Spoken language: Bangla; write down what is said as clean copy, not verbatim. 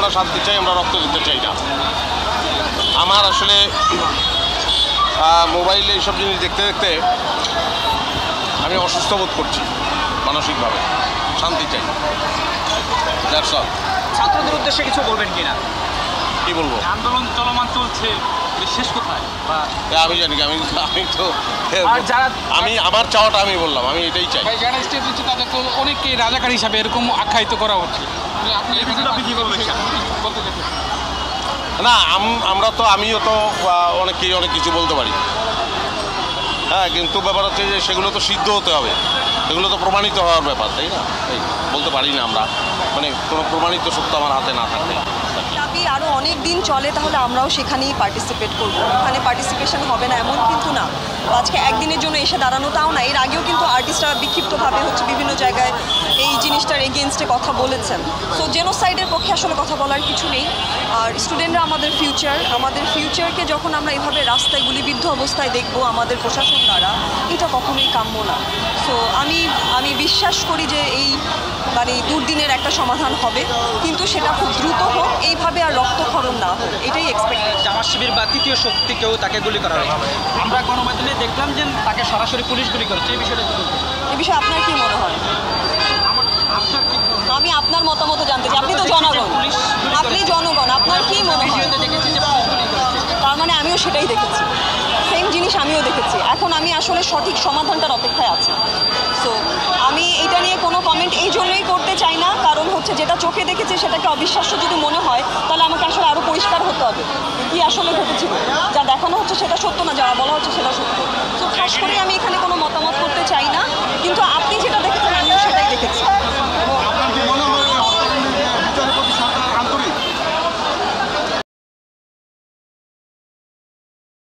আমরা শান্তি চাই, আমরা রক্ত দিতে চাই না। আমার আসলে মোবাইলে এইসব জিনিস দেখতে দেখতে আমি অসুস্থ বোধ করছি মানসিকভাবে। শান্তি চাই। That's all. ছাত্রদের উদ্দেশ্যে কিছু বলবেন কিনা? কি বলবো? আন্দোলন চলমান চলছে, শেষ কোথায়? আমি জানি কি, আমি তো আমি আমার চাওয়াটা আমি বললাম, আমি এটাই চাই। যারা স্টেজ দিচ্ছে তাদের তো অনেককে রাজাকার হিসাবে এরকম আখ্যায়িত করা হচ্ছে। আপনি কি বলবেন? বলতে চাইছেন না, আমিও তো অনেককেই অনেক কিছু বলতে পারি, হ্যাঁ, কিন্তু ব্যাপার হচ্ছে যে সেগুলো তো সিদ্ধ হতে হবে, সেগুলো তো প্রমাণিত হওয়ার ব্যাপার, তাই না? এই বলতে পারি না আমরা, মানে কোনো প্রমাণিত সত্য আমার হাতে না থাকলে। দাবি আরও অনেক দিন চলে, তাহলে আমরাও সেখানেই পার্টিসিপেট করবো। ওখানে পার্টিসিপেশন হবে না এমন কিন্তু না। আজকে একদিনের জন্য এসে দাঁড়ানো তাও না, এর আগেও কিন্তু আর্টিস্টরা বিক্ষিপ্তভাবে বিভিন্ন জায়গায় এই জিনিসটার এগেনস্টে কথা বলেছেন। সো জেনোসাইডের পক্ষে আসলে কথা বলার কিছু নেই। আর স্টুডেন্টরা আমাদের ফিউচারকে যখন আমরা এভাবে রাস্তায় গুলিবিদ্ধ অবস্থায় দেখবো আমাদের প্রশাসন দ্বারা, এটা কখনোই কাম্য না। সো আমি বিশ্বাস করি যে এই দুর্দিনের একটা সমাধান হবে, কিন্তু সেটা খুব দ্রুত হোক, এইভাবে আর রক্তক্ষরণ না হোক, এটাই এক্সপেক্ট। জামাত শিবির বা তৃতীয় শক্তিকেও তাকে গুলি করা হয়েছে। আমরা গণমাধ্যমে দেখলাম যে তাকে সরাসরি পুলিশ গুলি করেছে। এই বিষয়টা এই বিষয়ে আপনার কি মনে হয়? আমি আপনার মতামত জানতে চাই। আপনি তো জনগণ, আপনার কি মনে হয়? তার মানে আমিও সেটাই দেখেছি, সেম জিনিস আমিও দেখেছি। এখন আমি আসলে সঠিক সমাধানটার অপেক্ষায় আছি। সো আমি এটা নিয়ে কোনো কমেন্ট এই জন্যই করতে চাই না, কারণ যেটা চোখে দেখেছি সেটাকে অবিশ্বাস্য যদি মনে হয়, তাহলে আমাকে আসলে আরও পরিষ্কার হতে হবে কি আসলে ঘটেছিল। যা দেখানো হচ্ছে সেটা সত্য না, যা বলা হচ্ছে সেটা সত্য। তো খাস করে আমি এখানে কোনো মতামত করতে চাই না, কিন্তু আপনি যেটা দেখেছেন আমিও সেটাই দেখেছি।